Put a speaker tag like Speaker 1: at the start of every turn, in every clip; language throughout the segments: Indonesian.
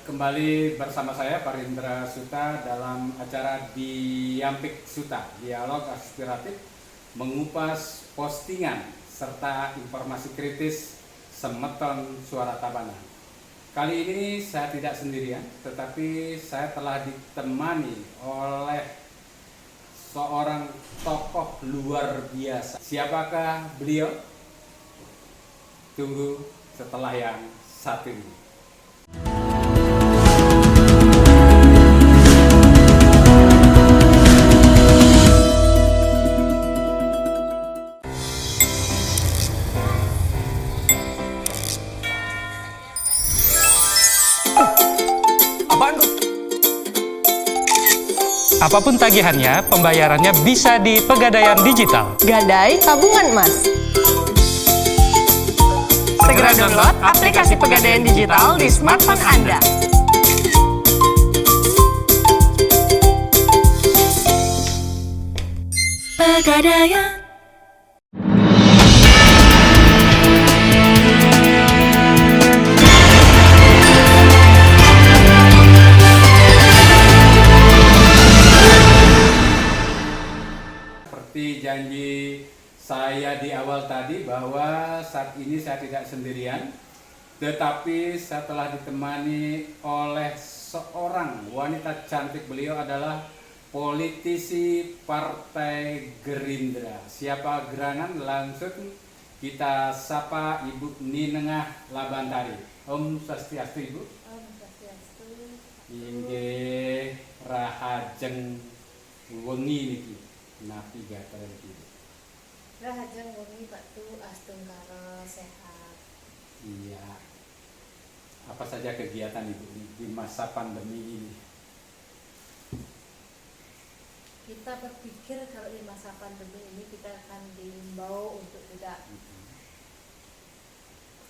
Speaker 1: Kembali bersama saya Parindra Suta dalam acara Diampik Suta, dialog aspiratif mengupas postingan serta informasi kritis Semeton Suara Tabanan. Kali ini saya tidak sendirian, tetapi saya telah ditemani oleh seorang tokoh luar biasa. Siapakah beliau? Tunggu setelah yang satu ini.
Speaker 2: Apapun tagihannya, pembayarannya bisa di Pegadaian Digital.
Speaker 3: Gadai tabungan emas. Segera download aplikasi Pegadaian Digital di smartphone Anda. Pegadaian.
Speaker 1: Seperti janji saya di awal tadi bahwa saat ini saya tidak sendirian, tetapi saya telah ditemani oleh seorang wanita cantik. Beliau adalah politisi Partai Gerindra. Siapa gerangan? Langsung kita sapa Ibu Ninengah Labantari. Om Swastiastu, Ibu.
Speaker 4: Om Swastiastu.
Speaker 1: Inggih rahajeng wengi niki. navigator itu.
Speaker 4: Rahajang wengi Pak tu astung karo sehat.
Speaker 1: Iya. Apa saja kegiatan Ibu di masa pandemi ini?
Speaker 4: Kita berpikir kalau di masa pandemi ini kita akan diimbau untuk tidak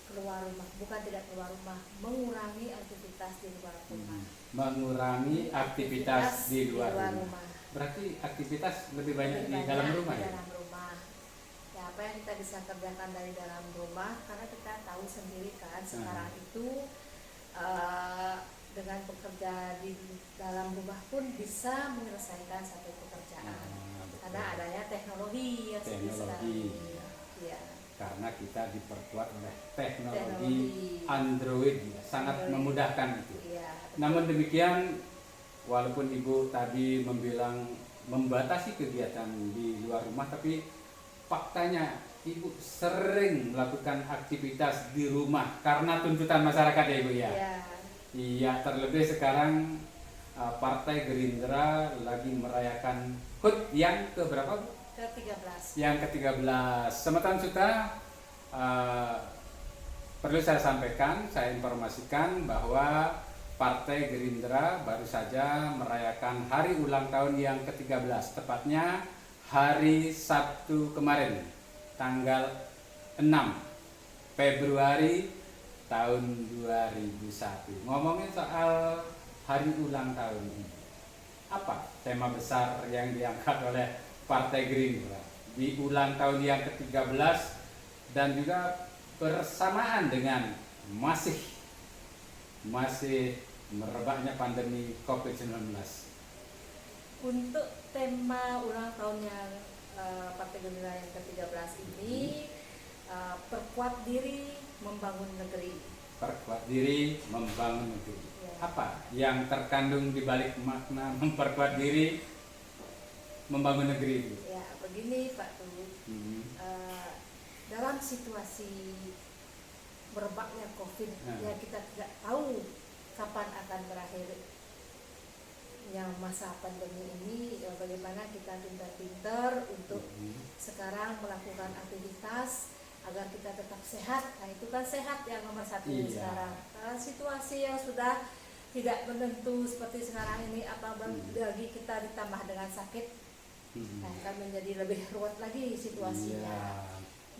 Speaker 4: keluar rumah, bukan tidak keluar rumah, mengurangi aktivitas di luar rumah.
Speaker 1: Mengurangi aktivitas di luar rumah. Berarti aktivitas lebih banyak di dalam rumah
Speaker 4: di
Speaker 1: ya?
Speaker 4: dalam rumah. Ya, apa yang kita bisa kerjakan dari dalam rumah, karena kita tahu sendiri kan sekarang itu dengan bekerja di dalam rumah pun bisa menyelesaikan satu pekerjaan. Karena adanya teknologi yang sekarang ini. Ya.
Speaker 1: Karena kita diperkuat oleh teknologi Android ya, sangat memudahkan itu.
Speaker 4: Ya,
Speaker 1: namun demikian, walaupun Ibu tadi membatasi kegiatan di luar rumah, tapi faktanya Ibu sering melakukan aktivitas di rumah karena tuntutan masyarakat ya Ibu ya. Iya, terlebih sekarang Partai Gerindra lagi merayakan HUT yang keberapa Bu?
Speaker 4: ke-13.
Speaker 1: Yang ke-13. Semeton Suta, perlu saya sampaikan, saya informasikan bahwa Partai Gerindra baru saja merayakan hari ulang tahun yang ke-13, tepatnya hari Sabtu kemarin, tanggal 6 Februari tahun 2001. Ngomongin soal hari ulang tahun ini, apa tema besar yang diangkat oleh Partai Gerindra di ulang tahun yang ke-13 dan juga bersamaan dengan masih merebaknya pandemi COVID-19?
Speaker 4: Untuk tema ulang tahunnya Partai Gerindra yang ke-13 ini, perkuat diri membangun negeri.
Speaker 1: Perkuat diri membangun negeri.
Speaker 4: Ya.
Speaker 1: Apa yang terkandung di balik makna memperkuat diri membangun negeri itu?
Speaker 4: Ya, begini Pak Tu. Dalam situasi merebaknya COVID yang kita tidak tahu kapan akan berakhir yang masa pandemi ini, ya bagaimana kita pintar-pintar untuk sekarang melakukan aktivitas agar kita tetap sehat. Nah, itu kan sehat yang nomor satu sekarang. Situasi yang sudah tidak menentu seperti sekarang ini, apalagi kita ditambah dengan sakit, nah, akan menjadi lebih ruwet lagi situasinya.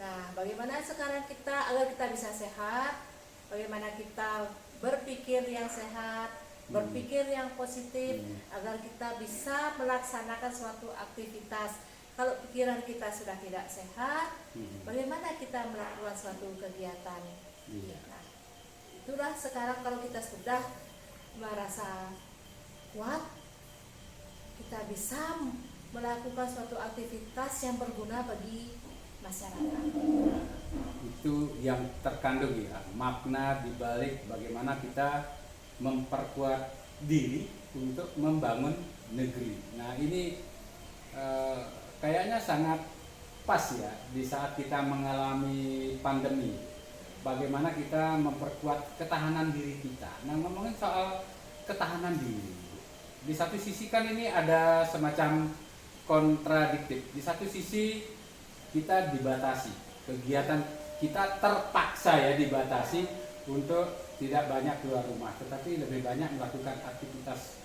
Speaker 4: Nah, bagaimana sekarang kita agar kita bisa sehat, bagaimana kita berpikir yang sehat, berpikir yang positif, agar kita bisa melaksanakan suatu aktivitas. Kalau pikiran kita sudah tidak sehat, bagaimana kita melakukan suatu kegiatan? Nah, itulah sekarang kalau kita sudah merasa kuat, kita bisa melakukan suatu aktivitas yang berguna bagi masyarakat.
Speaker 1: Itu yang terkandung ya, makna dibalik bagaimana kita memperkuat diri untuk membangun negeri. Nah, ini kayaknya sangat pas ya di saat kita mengalami pandemi. Bagaimana kita memperkuat ketahanan diri kita. Nah, ngomongin soal ketahanan diri, di satu sisi kan ini ada semacam kontradiktif. Di satu sisi kita dibatasi, kegiatan kita terpaksa ya dibatasi untuk tidak banyak keluar rumah, tetapi lebih banyak melakukan aktivitas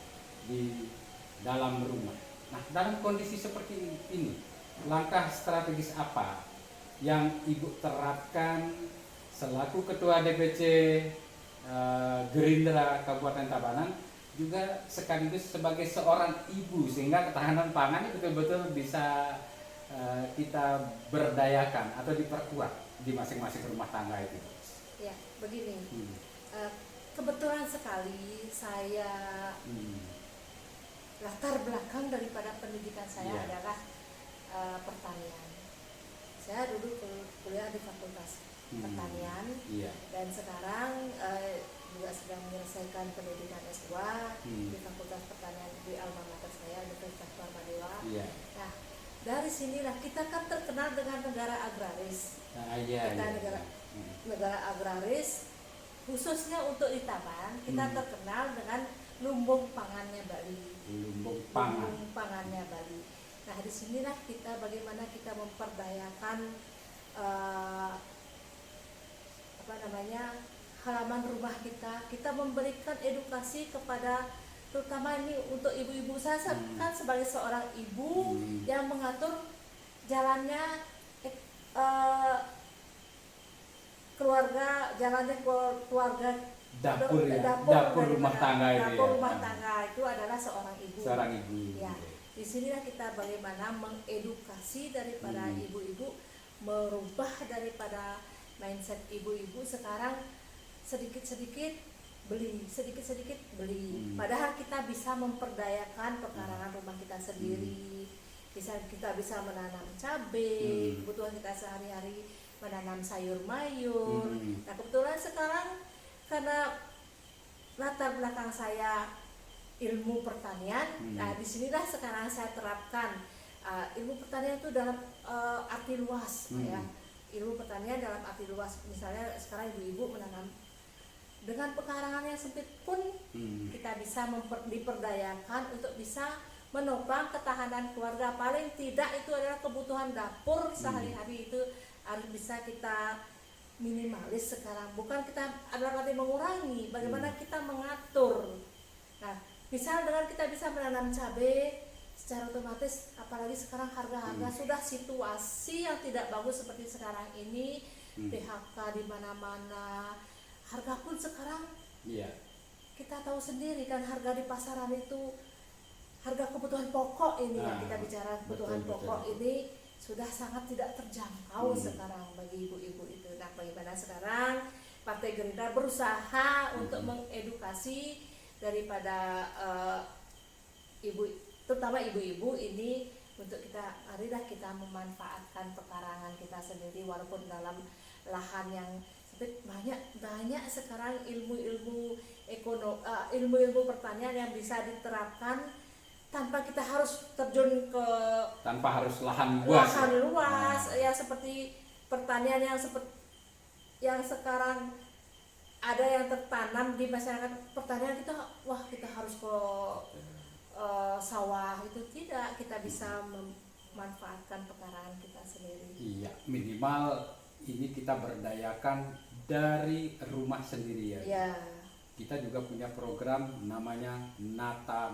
Speaker 1: di dalam rumah. Nah, dalam kondisi seperti ini, langkah strategis apa yang Ibu terapkan selaku Ketua DPC Gerindra Kabupaten Tabanan, juga sekaligus sebagai seorang ibu, sehingga ketahanan pangan betul-betul bisa kita berdayakan atau diperkuat di masing-masing rumah tangga itu?
Speaker 4: Ya, begini. Kebetulan sekali saya latar belakang daripada pendidikan saya adalah pertanian. Saya dulu kuliah di Fakultas Pertanian dan sekarang juga sedang menyelesaikan pendidikan S2 di Fakultas Pertanian di alma mater saya, Universitas Parmadewa. Nah, dari sinilah kita kan terkenal dengan negara agraris. Negara agraris, khususnya untuk di Taman, kita terkenal dengan lumbung pangannya Bali.
Speaker 1: Lumbung pangannya
Speaker 4: Bali. Nah, disinilah kita bagaimana kita memperdayakan halaman rumah kita memberikan edukasi kepada, terutama ini untuk ibu-ibu. Saya kan sebagai seorang ibu yang mengatur jalannya keluarga
Speaker 1: Dapur rumah tangga itu.
Speaker 4: Dapur rumah tangga itu adalah seorang ibu.
Speaker 1: Seorang ibu.
Speaker 4: Ya, disinilah kita bagaimana mengedukasi daripada ibu-ibu, merubah daripada mindset ibu-ibu sekarang sedikit-sedikit beli. Padahal kita bisa memperdayakan pekarangan rumah kita sendiri. Kita bisa menanam cabai, kebutuhan kita sehari-hari, menanam sayur mayur. Nah, kebetulan sekarang karena latar belakang saya ilmu pertanian, nah disinilah sekarang saya terapkan ilmu pertanian itu dalam arti luas, ya. Ilmu pertanian dalam arti luas, misalnya sekarang ibu-ibu menanam dengan pekarangan yang sempit pun kita bisa diperdayakan untuk bisa menopang ketahanan keluarga. Paling tidak itu adalah kebutuhan dapur sehari-hari itu harus bisa kita minimalis sekarang. Bukan kita adalah berarti mengurangi, bagaimana kita mengatur. Nah, misal dengan kita bisa menanam cabai, secara otomatis apalagi sekarang harga-harga sudah situasi yang tidak bagus seperti sekarang ini, PHK di mana-mana, harga pun sekarang kita tahu sendiri kan, harga di pasaran itu, harga kebutuhan pokok ini yang kita bicara kebutuhan pokok ini sudah sangat tidak terjangkau sekarang bagi ibu-ibu itu. Nah, bagaimana sekarang Partai Gerindra berusaha untuk mengedukasi daripada terutama ibu-ibu ini, untuk marilah kita memanfaatkan pekarangan kita sendiri walaupun dalam lahan yang sempit. Banyak sekarang ilmu-ilmu pertanian yang bisa diterapkan tanpa kita harus terjun ke
Speaker 1: lahan
Speaker 4: luas. Ya, seperti pertanian yang sekarang ada yang tertanam di masyarakat pertanian kita harus ke sawah, itu tidak, kita bisa memanfaatkan pekarangan kita sendiri.
Speaker 1: Iya, minimal ini kita berdayakan dari rumah sendiri ya.
Speaker 4: Ya.
Speaker 1: Kita juga punya program namanya Nata.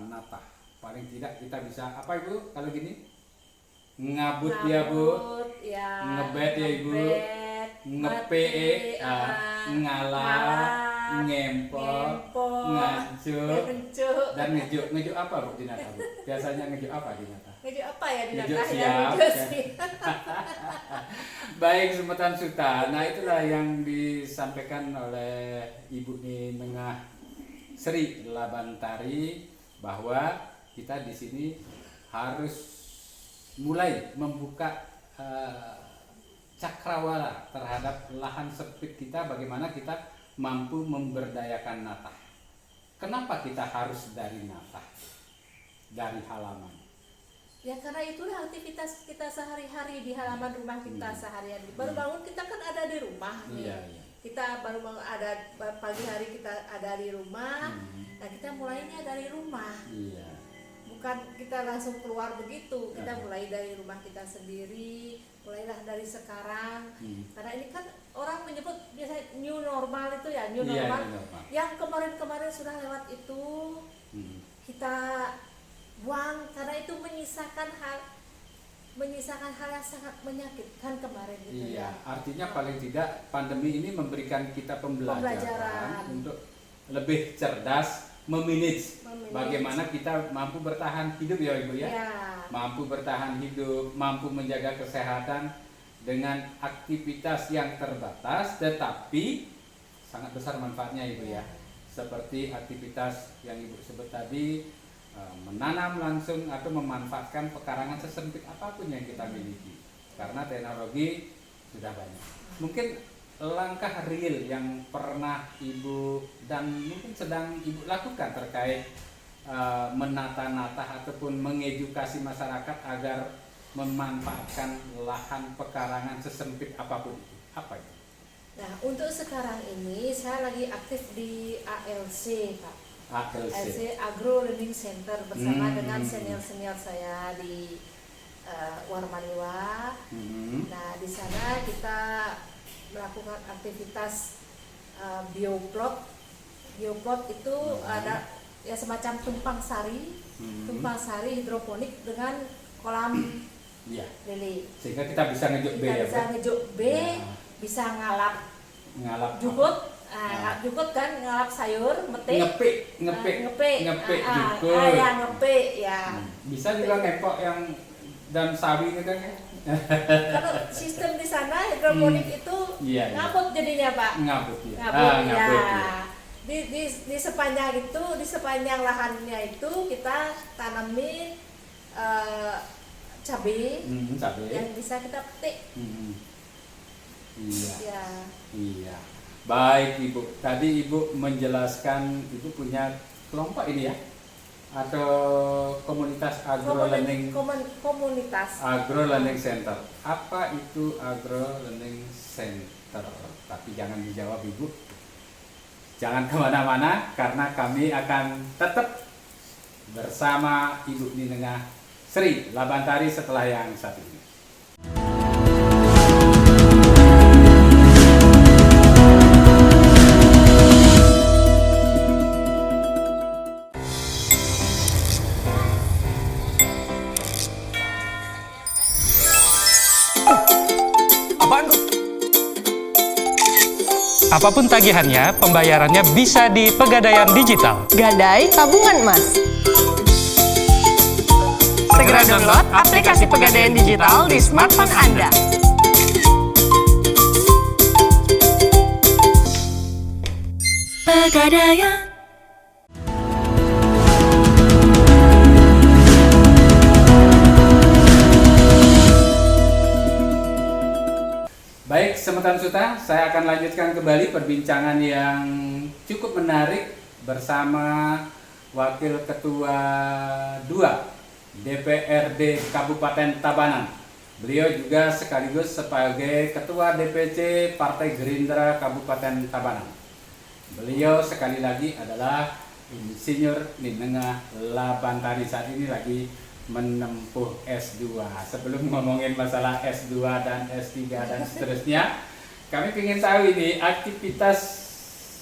Speaker 1: Paling tidak kita bisa apa Ibu kalau gini? Ngabut ya Bu, ngebet ya Ibu, ngepe, ngalah, ngempok, ngajuk, dan ngejuk apa Bu di Nata Bu? Biasanya ngejuk apa di Nata?
Speaker 4: Ngejuk apa ya di Nata?
Speaker 1: Ngejuk siap. Baik Semetan Suta. Nah, itulah yang disampaikan oleh Ibu Nengah Sri Labantari, bahwa kita di sini harus mulai membuka cakrawala terhadap lahan sempit kita, bagaimana kita mampu memberdayakan Nata. Kenapa kita harus dari Nata, dari halaman?
Speaker 4: Ya, karena itulah aktivitas kita sehari-hari di halaman rumah kita sehari-hari. Baru bangun kita kan ada di rumah nih.
Speaker 1: Iya.
Speaker 4: Kita baru ada pagi hari kita ada di rumah. Nah, kita mulainya dari rumah.
Speaker 1: Iya.
Speaker 4: Bukan kita langsung keluar begitu. Kita mulai dari rumah kita sendiri. Mulailah dari sekarang. Karena ini kan orang menyebut biasanya new normal itu ya, new normal. Yang kemarin-kemarin sudah lewat itu kita buang, karena itu menyisakan hal yang sangat menyakitkan kemarin itu.
Speaker 1: Iya, artinya paling tidak pandemi ini memberikan kita pembelajaran untuk lebih cerdas memanage bagaimana kita mampu bertahan hidup ya Ibu ya. Mampu bertahan hidup, mampu menjaga kesehatan dengan aktivitas yang terbatas tetapi sangat besar manfaatnya Ibu ya. Seperti aktivitas yang Ibu sebut tadi, menanam langsung atau memanfaatkan pekarangan sesempit apapun yang kita miliki, karena teknologi sudah banyak. Mungkin langkah real yang pernah Ibu dan mungkin sedang Ibu lakukan terkait menata-nata ataupun mengedukasi masyarakat agar memanfaatkan lahan pekarangan sesempit apapun itu, apa itu?
Speaker 4: Nah, untuk sekarang ini saya lagi aktif di ALC Pak. ALC Agro Learning Center bersama dengan senior-senior saya di Warmaliwa. Nah, di sana kita melakukan aktivitas bioplot. Bioplot itu ada ya semacam tumpang sari hidroponik dengan kolam lele.
Speaker 1: Sehingga kita bisa ngejuk B
Speaker 4: Kita
Speaker 1: ya,
Speaker 4: bisa
Speaker 1: Bu?
Speaker 4: ngejuk B, bisa ngalap jukut, jukut kan ngalap sayur, metik.
Speaker 1: ngepek jukut.
Speaker 4: Ya ngepek ya.
Speaker 1: Bisa juga ngepok yang dan sawi gitu kan?
Speaker 4: Kalau sistem di sana hidroponik itu
Speaker 1: Iya.
Speaker 4: ngabut jadinya, Pak.
Speaker 1: Ngabut ya.
Speaker 4: Ngabut ya. Di sepanjang itu, di sepanjang lahannya itu kita tanamin cabai yang bisa kita petik.
Speaker 1: Iya.
Speaker 4: Ya.
Speaker 1: Iya. Baik Ibu. Tadi Ibu menjelaskan Ibu punya kelompok ini ya? Atau komunitas Agro Learning
Speaker 4: Komunitas
Speaker 1: Agro Learning Center. Apa itu Agro Learning Center? Tapi jangan dijawab Ibu. Jangan kemana-mana karena kami akan tetap bersama Ibu Ninengah Sri Labantari setelah yang satu ini.
Speaker 2: Apapun tagihannya, pembayarannya bisa di Pegadaian Digital.
Speaker 3: Gadai tabungan emas. Segera download aplikasi Pegadaian Digital di smartphone Anda. Pegadaian.
Speaker 1: Baik, Semetan Suta, saya akan lanjutkan kembali perbincangan yang cukup menarik bersama Wakil Ketua 2 DPRD Kabupaten Tabanan. Beliau juga sekaligus sebagai Ketua DPC Partai Gerindra Kabupaten Tabanan. Beliau sekali lagi adalah Insinyur Ninengah Labantari, saat ini lagi menempuh S2. Sebelum ngomongin masalah S2 dan S3 dan seterusnya, kami ingin tahu ini aktivitas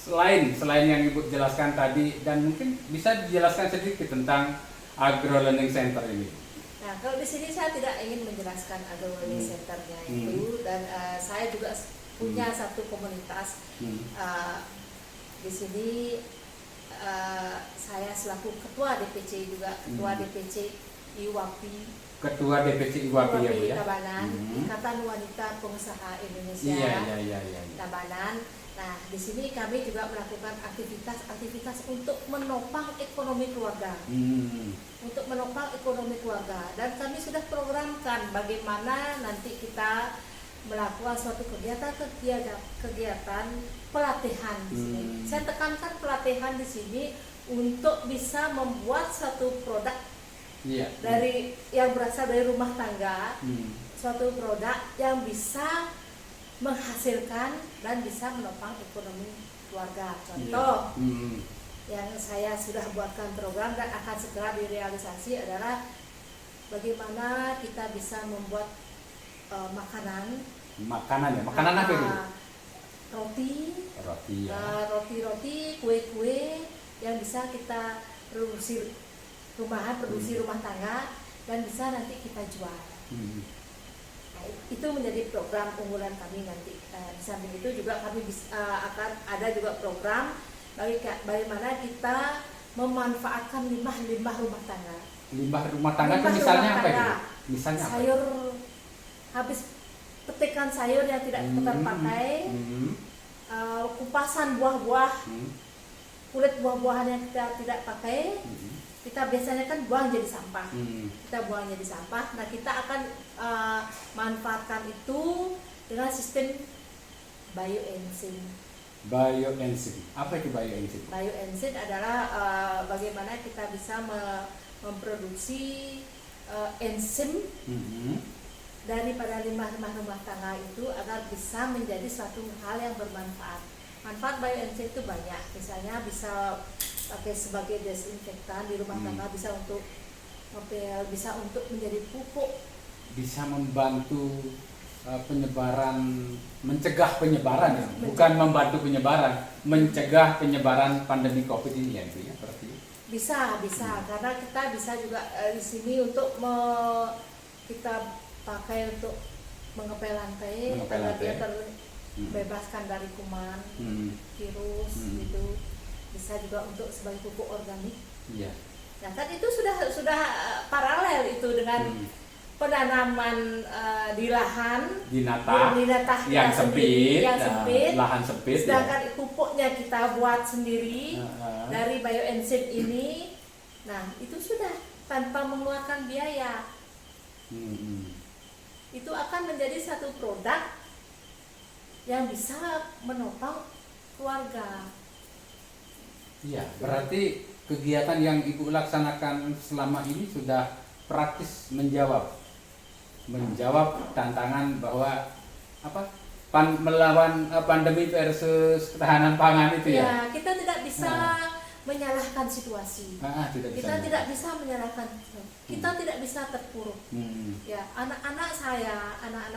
Speaker 1: lain selain yang Ibu jelaskan tadi, dan mungkin bisa dijelaskan sedikit tentang Agro Learning Center ini.
Speaker 4: Nah, kalau di sini saya tidak ingin menjelaskan Agro Learning Centernya itu, dan saya juga punya satu komunitas. Di sini saya selaku Ketua DPC juga, Ketua DPC IWAPI.
Speaker 1: Ketua DPC IWAPI ya Bu ya?
Speaker 4: Tabanan, Ikatan Wanita Pengusaha Indonesia.
Speaker 1: Iya.
Speaker 4: Tabanan. Nah, di sini kami juga melakukan aktivitas untuk menopang ekonomi keluarga. Untuk menopang ekonomi keluarga. Dan kami sudah programkan bagaimana nanti kita melakukan suatu kegiatan pelatihan di sini. Saya tekankan pelatihan di sini untuk bisa membuat suatu produk dari yang berasal dari rumah tangga, suatu produk yang bisa menghasilkan dan bisa menopang ekonomi keluarga. Contoh yang saya sudah buatkan program dan akan segera direalisasi adalah bagaimana kita bisa membuat makanan apa itu? Roti, kue-kue yang bisa kita produksi rumahan, produksi rumah tangga, dan bisa nanti kita jual. Nah, itu menjadi program unggulan kami nanti. Di samping itu juga kami akan ada juga program bagaimana kita memanfaatkan limbah rumah tangga.
Speaker 1: Limbah rumah tangga itu misalnya apa itu? Misalnya
Speaker 4: sayur habis petikan sayur yang tidak terpakai, kupasan buah-buah, kulit buah-buahan yang kita tidak pakai. Kita biasanya kan buang jadi sampah. Kita buang jadi sampah. Nah, kita akan manfaatkan itu dengan sistem bioenzim. Apa itu bioenzim? Bioenzim adalah bagaimana kita bisa memproduksi enzim daripada limbah rumah tangga itu agar bisa menjadi suatu hal yang bermanfaat. Manfaat bioenzim itu banyak. Misalnya bisa pakai sebagai desinfektan di rumah tangga, bisa untuk menjadi pupuk
Speaker 1: bisa membantu mencegah penyebaran ya, bukan membantu penyebaran, mencegah penyebaran pandemi COVID ini ya itu ya berarti.
Speaker 4: Bisa karena kita bisa juga di sini untuk kita pakai untuk mengepel lantai agar dia terbebaskan dari kuman, virus gitu. Bisa juga untuk sebagai pupuk organik.
Speaker 1: Iya.
Speaker 4: Nah kan itu sudah paralel itu dengan penanaman di lahan
Speaker 1: di natah yang sempit, lahan sempit.
Speaker 4: Sedangkan pupuknya kita buat sendiri dari bioenzim ini. Nah itu sudah tanpa mengeluarkan biaya. Itu akan menjadi satu produk yang bisa menopang keluarga.
Speaker 1: Iya, berarti kegiatan yang Ibu laksanakan selama ini sudah praktis menjawab tantangan bahwa melawan pandemi versus ketahanan pangan itu ya.
Speaker 4: Ya, kita tidak bisa menyalahkan situasi. Tidak bisa menyalahkan. Kita tidak bisa terpuruk. Ya, anak-anak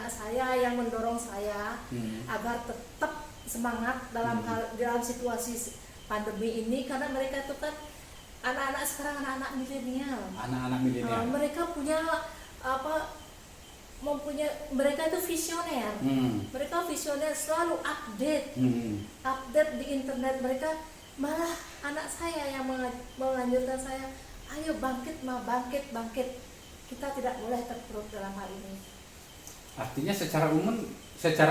Speaker 4: saya yang mendorong saya agar tetap semangat dalam situasi pandemi ini, karena mereka itu kan anak-anak sekarang anak-anak milenial. Mereka punya mereka itu visioner. Mereka visioner, selalu update di internet. Mereka malah anak saya yang menganjurkan saya, ayo bangkit. Kita tidak boleh terpuruk dalam hal ini.
Speaker 1: Artinya secara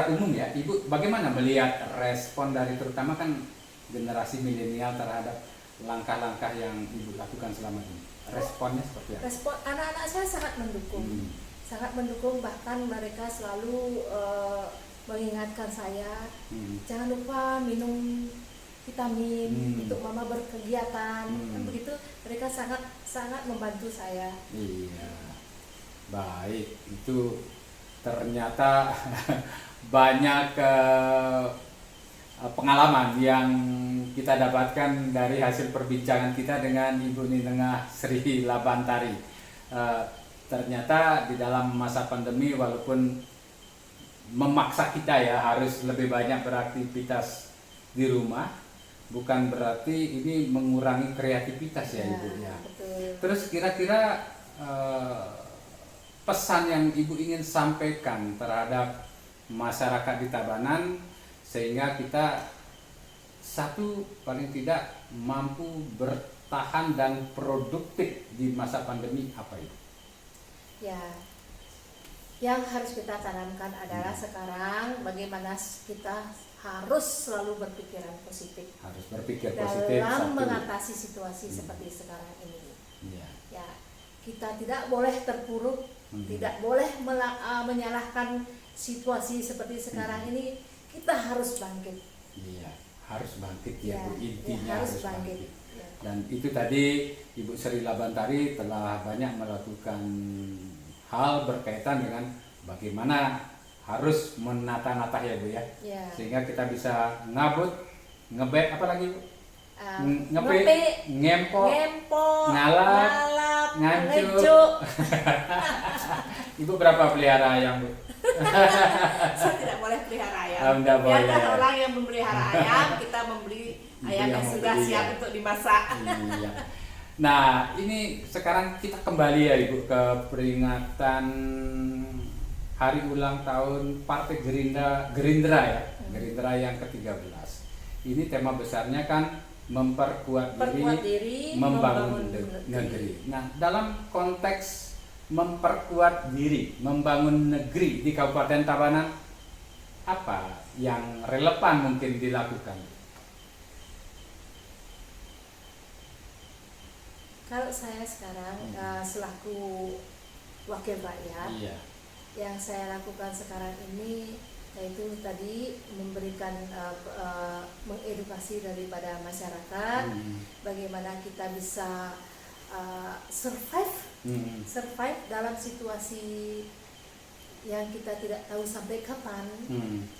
Speaker 1: umum ya, Ibu bagaimana melihat respon dari terutama kan generasi milenial terhadap langkah-langkah yang Ibu lakukan selama ini? Responnya seperti apa?
Speaker 4: Respon anak-anak saya sangat mendukung. Sangat mendukung, bahkan mereka selalu mengingatkan saya, jangan lupa minum vitamin untuk mama berkegiatan. Kan begitu, mereka sangat membantu saya.
Speaker 1: Iya, baik, itu ternyata banyak pengalaman yang kita dapatkan dari hasil perbincangan kita dengan Ibu Ninengah Sri Labantari. Ternyata di dalam masa pandemi, walaupun memaksa kita ya harus lebih banyak beraktivitas di rumah, bukan berarti ini mengurangi kreativitas ya Ibu ya.
Speaker 4: Betul.
Speaker 1: Terus kira-kira pesan yang Ibu ingin sampaikan terhadap masyarakat di Tabanan sehingga kita paling tidak mampu bertahan dan produktif di masa pandemi apa itu?
Speaker 4: Ya, yang harus kita tanamkan adalah sekarang bagaimana kita harus selalu berpikiran positif.
Speaker 1: Harus berpikir positif
Speaker 4: dalam mengatasi situasi seperti sekarang ini. Ya, kita tidak boleh terpuruk, tidak boleh menyalahkan situasi seperti sekarang ini. Kita harus bangkit.
Speaker 1: Iya, harus bangkit ya, Bu. Intinya
Speaker 4: harus bangkit.
Speaker 1: Dan itu tadi Ibu Sri Labantari telah banyak melakukan hal berkaitan dengan bagaimana harus menata-nata ya Bu ya. Sehingga kita bisa ngebet apa lagi Bu? Ngempok, ngalap, nganjuk. Ibu berapa pelihara ayam Bu?
Speaker 4: Saya tidak boleh pelihara ayam. Biarkan orang yang memelihara ayam, kita membeli ayam yang sudah siap untuk dimasak.
Speaker 1: Iya. Nah, ini sekarang kita kembali ya Ibu ke peringatan hari ulang tahun Partai Gerindra ya, Gerindra yang ke-13. Ini tema besarnya kan memperkuat diri, membangun negeri. Nah, dalam konteks memperkuat diri, membangun negeri di Kabupaten Tabanan, apa yang relevan mungkin dilakukan?
Speaker 4: Kalau saya sekarang selaku wakil rakyat, yang saya lakukan sekarang ini yaitu tadi memberikan mengedukasi daripada masyarakat bagaimana kita bisa survive dalam situasi yang kita tidak tahu sampai kapan.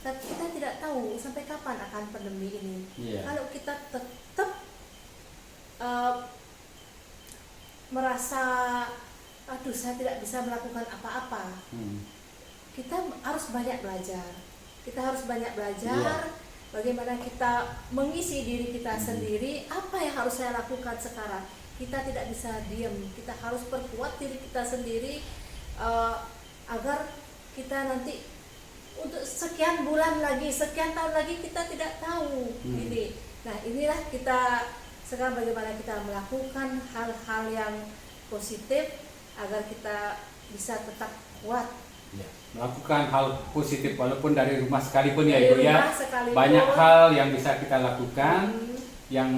Speaker 4: Kita tidak tahu sampai kapan akan pandemi ini. Kalau kita tetap merasa aduh saya tidak bisa melakukan apa-apa. Kita harus banyak belajar. Kita harus banyak belajar bagaimana kita mengisi diri kita sendiri. Apa yang harus saya lakukan sekarang? Kita tidak bisa diam. Kita harus perkuat diri kita sendiri agar kita nanti untuk sekian bulan lagi, sekian tahun lagi kita tidak tahu ini. Nah, inilah kita sekarang bagaimana kita melakukan hal-hal yang positif agar kita bisa tetap kuat.
Speaker 1: Ya, melakukan hal positif walaupun dari rumah sekalipun ya
Speaker 4: Dari
Speaker 1: Ibu ya.
Speaker 4: rumah sekalipun.
Speaker 1: Banyak hal yang bisa kita lakukan yang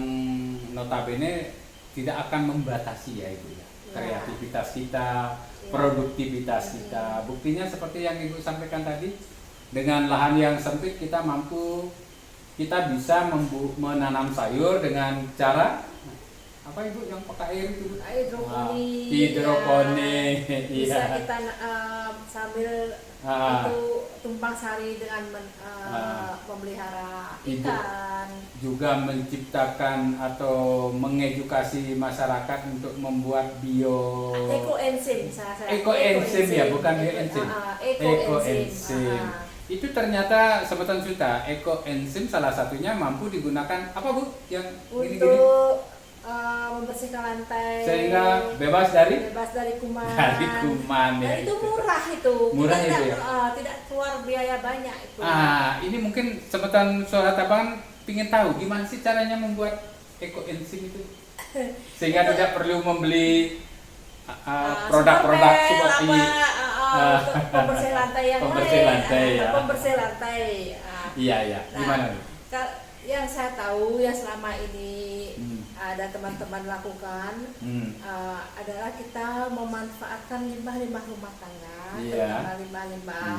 Speaker 1: notabene tidak akan membatasi ya Ibu ya. Kreativitas kita, produktivitas kita. Buktinya seperti yang Ibu sampaikan tadi, dengan lahan yang sempit kita bisa menanam sayur dengan cara apa Ibu yang pakai air itu?
Speaker 4: Hidroponik.
Speaker 1: Hidroponik.
Speaker 4: Bisa
Speaker 1: Iya.
Speaker 4: kita sambil itu tumpang sari dengan memelihara ikan.
Speaker 1: Juga menciptakan atau mengedukasi masyarakat untuk membuat
Speaker 4: Ekoenzim,
Speaker 1: ekoenzim ya, bukan bioenzim.
Speaker 4: Ekoenzim.
Speaker 1: Itu ternyata Sobat Suta, ekoenzim salah satunya mampu digunakan apa Bu? Yang gini-gini
Speaker 4: Untuk membersihkan lantai
Speaker 1: sehingga bebas dari
Speaker 4: kuman.
Speaker 1: Dari kuman ya.
Speaker 4: Dan itu murah itu.
Speaker 1: Murah
Speaker 4: Kita
Speaker 1: itu
Speaker 4: tidak,
Speaker 1: ya?
Speaker 4: tidak keluar biaya banyak itu.
Speaker 1: Ini mungkin Sobat Suara Tabangan ingin tahu gimana sih caranya membuat ekoenzim itu sehingga tidak perlu membeli produk-produk seperti
Speaker 4: untuk pembersih lantai yang
Speaker 1: pembersih
Speaker 4: lain.
Speaker 1: lantai, ya.
Speaker 4: Pembersih lantai.
Speaker 1: Iya. Gimana?
Speaker 4: Yang saya tahu yang selama ini ada teman-teman lakukan adalah kita memanfaatkan limbah-limbah rumah tangga, terutama limbah-limbah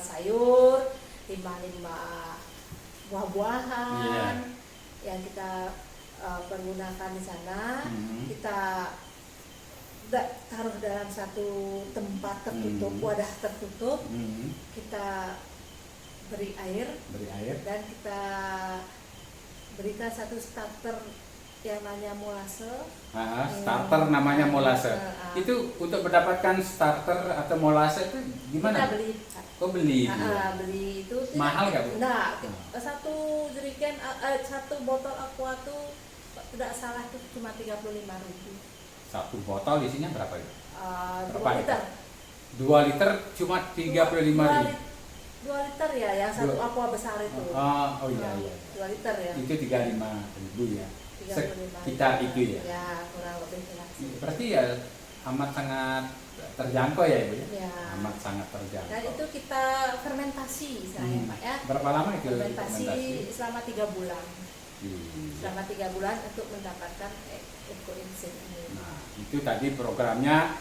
Speaker 4: sayur, limbah-limbah buah-buahan yang kita pergunakan di sana. Kita taruh dalam satu tempat tertutup, wadah tertutup. Kita beri air dan kita berikan satu starter yang namanya molase.
Speaker 1: Starter namanya molase. Itu untuk mendapatkan starter atau molase itu gimana?
Speaker 4: Kita beli.
Speaker 1: Beli.
Speaker 4: Beli itu
Speaker 1: mahal nggak Bu?
Speaker 4: Nah, satu jerigen, satu botol aqua tuh tidak salah tuh cuma 35.000.
Speaker 1: Satu botol isinya berapa itu?
Speaker 4: 2 liter.
Speaker 1: 2 liter cuma 35.000.
Speaker 4: 2 liter ya, yang satu aqua besar itu.
Speaker 1: Oh iya.
Speaker 4: 2 liter ya.
Speaker 1: Itu 35.000 ya.
Speaker 4: 35.000.
Speaker 1: Kita itu ya.
Speaker 4: Ya, kurang lebih jelas.
Speaker 1: Berarti ya amat sangat terjangkau ya Ibu ya.
Speaker 4: Ya.
Speaker 1: Amat sangat terjangkau.
Speaker 4: Dan itu kita fermentasi istilahnya Pak ya.
Speaker 1: Berapa lama itu
Speaker 4: Fermentasi selama 3 bulan. Selama 3 bulan untuk mendapatkan ekoenzim ini.
Speaker 1: Nah, itu tadi programnya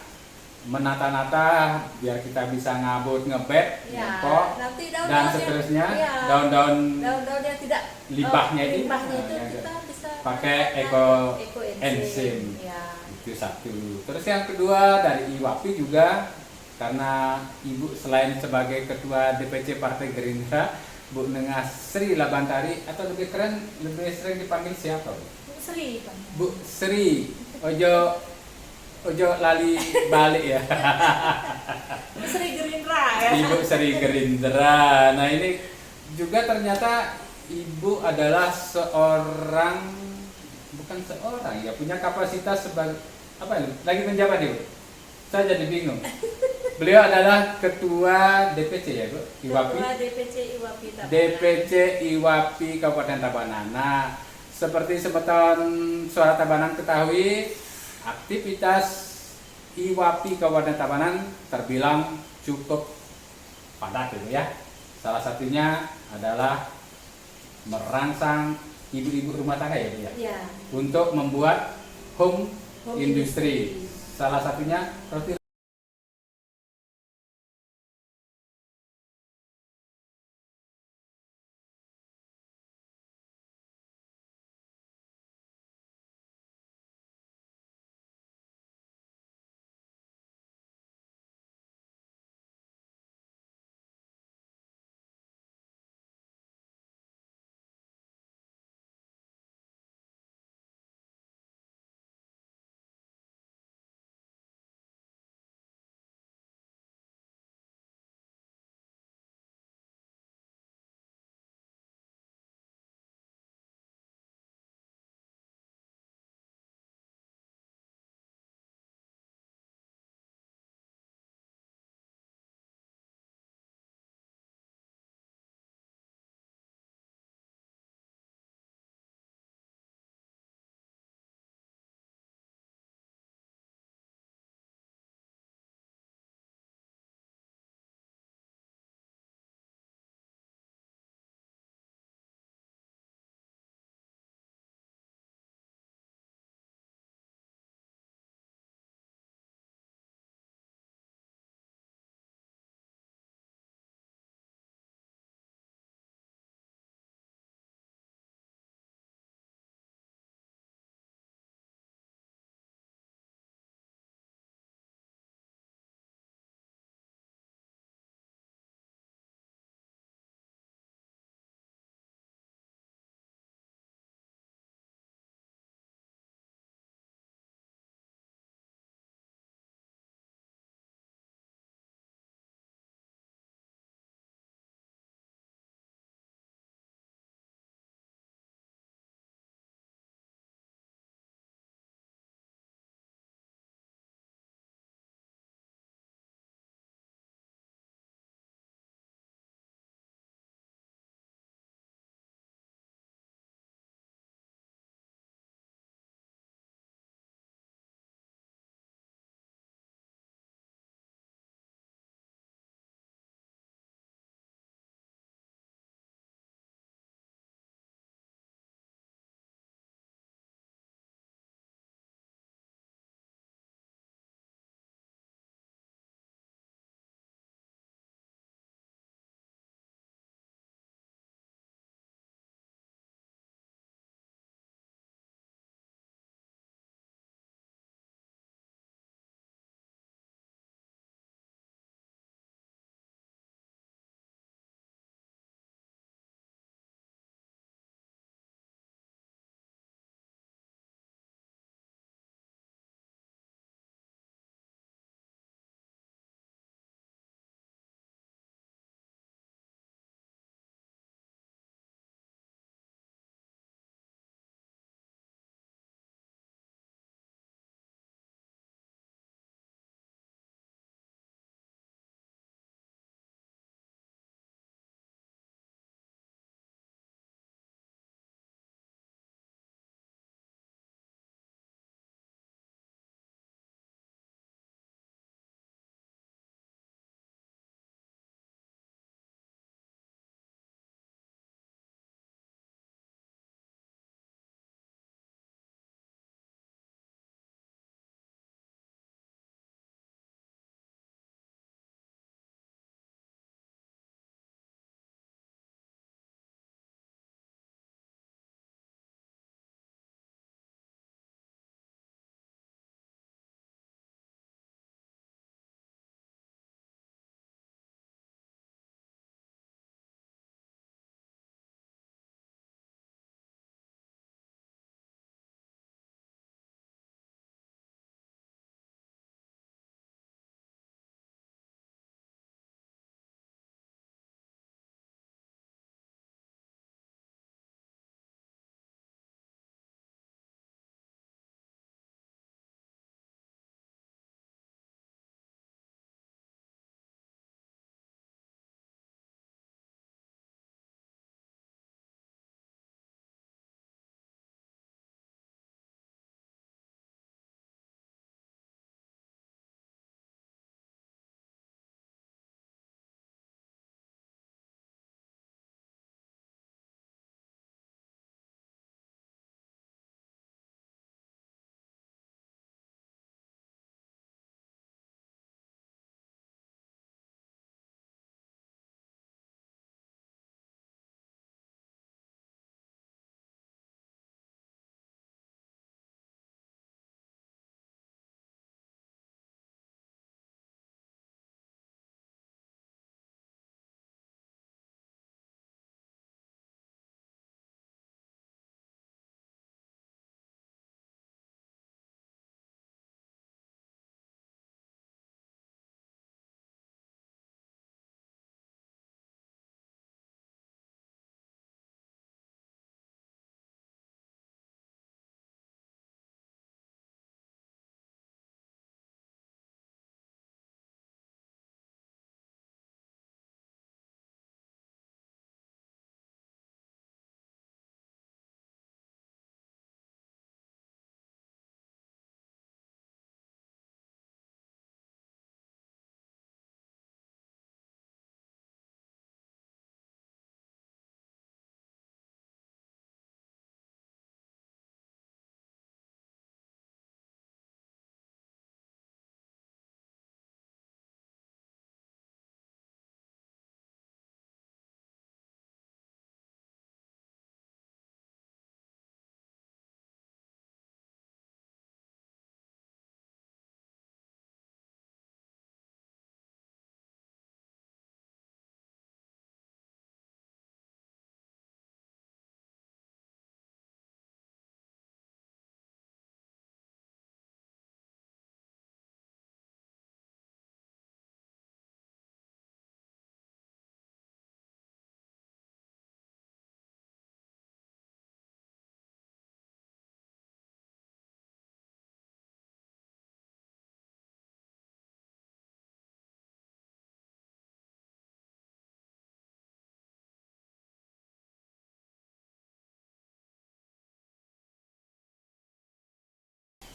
Speaker 1: menata-nata biar kita bisa ngabut, ngebet, ngepok,
Speaker 4: nanti
Speaker 1: dan seterusnya.
Speaker 4: daun-daun yang tidak
Speaker 1: limbahnya itu
Speaker 4: kita bisa
Speaker 1: pakai ekoenzim.
Speaker 4: Ya.
Speaker 1: Itu satu. Terus yang kedua dari IWAPI juga, karena Ibu selain sebagai Ketua DPC Partai Gerindra, Bu Nengah Sri Labantari, atau lebih keren, lebih sering dipanggil siapa Bu?
Speaker 4: Bu Sri.
Speaker 1: Bu Sri. Ojo lali balik ya.
Speaker 4: Bu Sri Gerindra ya.
Speaker 1: Ibu Sri Gerindra. Nah ini juga ternyata Ibu adalah bukan seorang ya, punya kapasitas sebagai apa ini? Lagi menjabat Ibu? Saya jadi bingung. Beliau adalah Ketua DPC ya Bu? IWAPI.
Speaker 4: Ketua DPC IWAPI Tabanan.
Speaker 1: DPC IWAPI Kabupaten Tabanan. Nah, seperti Suara Tabanan ketahui, aktivitas IWAPI Kabupaten Tabanan terbilang cukup padat gitu ya. Salah satunya adalah merangsang ibu-ibu rumah tangga ya Bu ya.
Speaker 4: Ya.
Speaker 1: Untuk membuat home industry.
Speaker 4: industry.
Speaker 1: Salah satunya roti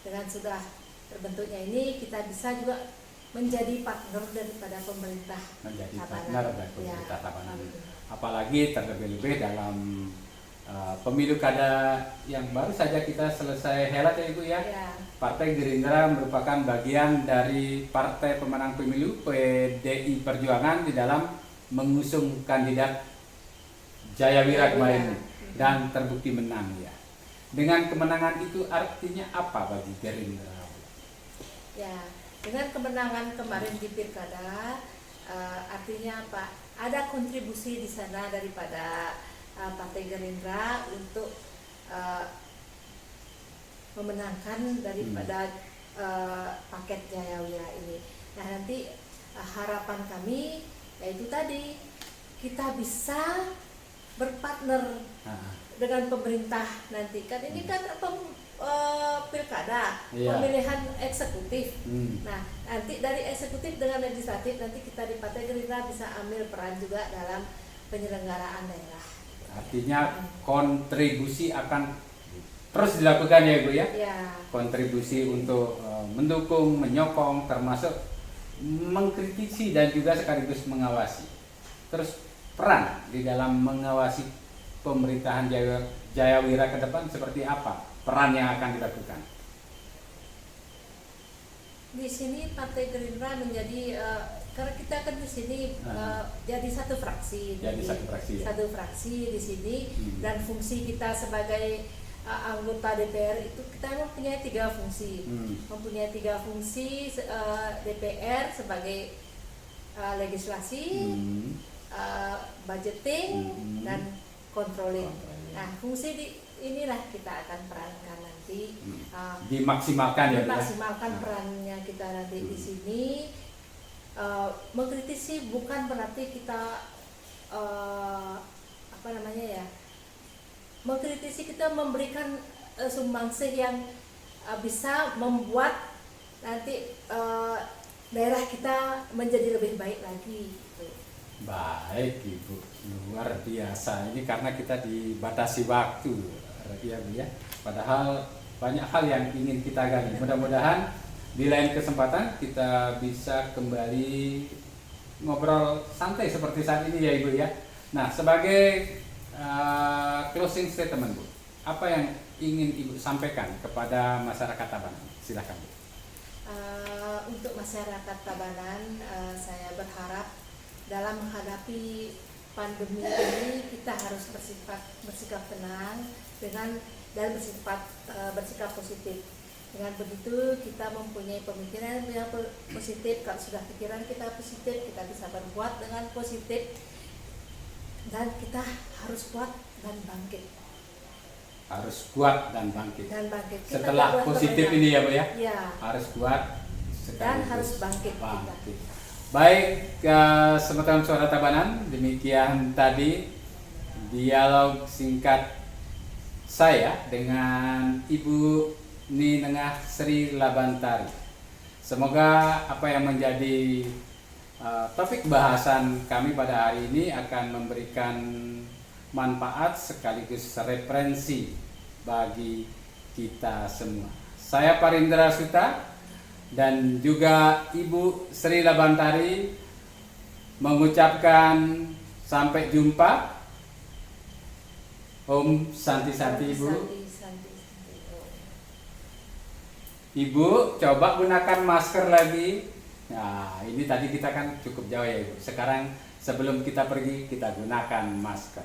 Speaker 4: dengan sudah terbentuknya ini kita bisa juga menjadi partner daripada pemerintah
Speaker 1: Menjadi
Speaker 4: Tabanan.
Speaker 1: partner dari pemerintah
Speaker 4: Ya.
Speaker 1: Tabanan. Apalagi terlebih-lebih dalam pemilu kada yang baru saja kita selesai helat ya Ibu ya.
Speaker 4: Ya.
Speaker 1: Partai Gerindra merupakan bagian dari partai pemenang pemilu PDI Perjuangan di dalam mengusung kandidat Jayawira kemarin dan terbukti menang ya. Dengan kemenangan itu artinya apa bagi Gerindra?
Speaker 4: Ya, dengan kemenangan kemarin di Pilkada, artinya apa? Ada kontribusi di sana daripada Partai Gerindra untuk memenangkan daripada paket Jayawira ini. Nah, nanti harapan kami yaitu tadi kita bisa berpartner dengan pemerintah nanti kan ini kan pilkada,
Speaker 1: Iya.
Speaker 4: pemilihan eksekutif.
Speaker 1: Hmm.
Speaker 4: Nah, nanti dari eksekutif dengan legislatif nanti kita di Partai Gerindra bisa ambil peran juga dalam penyelenggaraan daerah.
Speaker 1: Artinya kontribusi akan terus dilakukan ya Ibu ya.
Speaker 4: Ya,
Speaker 1: Kontribusi untuk mendukung, menyokong, termasuk mengkritisi dan juga sekaligus mengawasi. Terus peran di dalam mengawasi pemerintahan Jayawira ke depan seperti apa? Peran yang akan dilakukan.
Speaker 4: di sini Partai Gerindra menjadi karena kita kan di sini jadi satu fraksi.
Speaker 1: Jadi satu fraksi, ya?
Speaker 4: Satu fraksi di sini
Speaker 1: Hmm.
Speaker 4: dan fungsi kita sebagai anggota DPR itu kita mempunyai 3 fungsi. Mempunyai 3 fungsi DPR sebagai legislasi, budgeting dan controlling. Nah, fungsi inilah kita akan perankan nanti.
Speaker 1: Dimaksimalkan ya Bu ya?
Speaker 4: Dimaksimalkan perannya kita nanti di sini. Mengkritisi bukan berarti kita apa namanya ya? Mengkritisi kita memberikan sumbangsih yang bisa membuat nanti daerah kita menjadi lebih baik lagi. Gitu.
Speaker 1: Baik Ibu, luar biasa. Ini karena kita dibatasi waktu ya Bu ya. Padahal banyak hal yang ingin kita gali. Mudah-mudahan di lain kesempatan kita bisa kembali ngobrol santai seperti saat ini ya Ibu ya. Nah, sebagai closing statement Bu, apa yang ingin Ibu sampaikan kepada masyarakat Tabanan? Silakan Bu.
Speaker 4: Untuk masyarakat Tabanan, saya berharap dalam menghadapi pandemi ini kita harus bersikap tenang dan bersikap positif. Dengan begitu kita mempunyai pemikiran yang positif. Kalau sudah pikiran kita positif, kita bisa berbuat dengan positif dan kita harus kuat dan bangkit.
Speaker 1: Harus kuat dan bangkit.
Speaker 4: Kita
Speaker 1: Setelah
Speaker 4: buat
Speaker 1: positif
Speaker 4: pekerjaan.
Speaker 1: ini ya Bu ya.
Speaker 4: Ya.
Speaker 1: Harus kuat
Speaker 4: Dan
Speaker 1: sekaligus
Speaker 4: harus bangkit kita.
Speaker 1: bangkit. Baik, Semeton Suara Tabanan, demikian tadi dialog singkat saya dengan Ibu Ninengah Sri Labantari. Semoga apa yang menjadi topik bahasan kami pada hari ini akan memberikan manfaat sekaligus referensi bagi kita semua. Saya Parindra Suta dan juga Ibu Sri Labantari mengucapkan sampai jumpa. Om Santi Ibu.
Speaker 4: Santi.
Speaker 1: Ibu coba gunakan masker lagi. Nah, ini tadi kita kan cukup jauh ya Ibu. Sekarang sebelum kita pergi kita gunakan masker.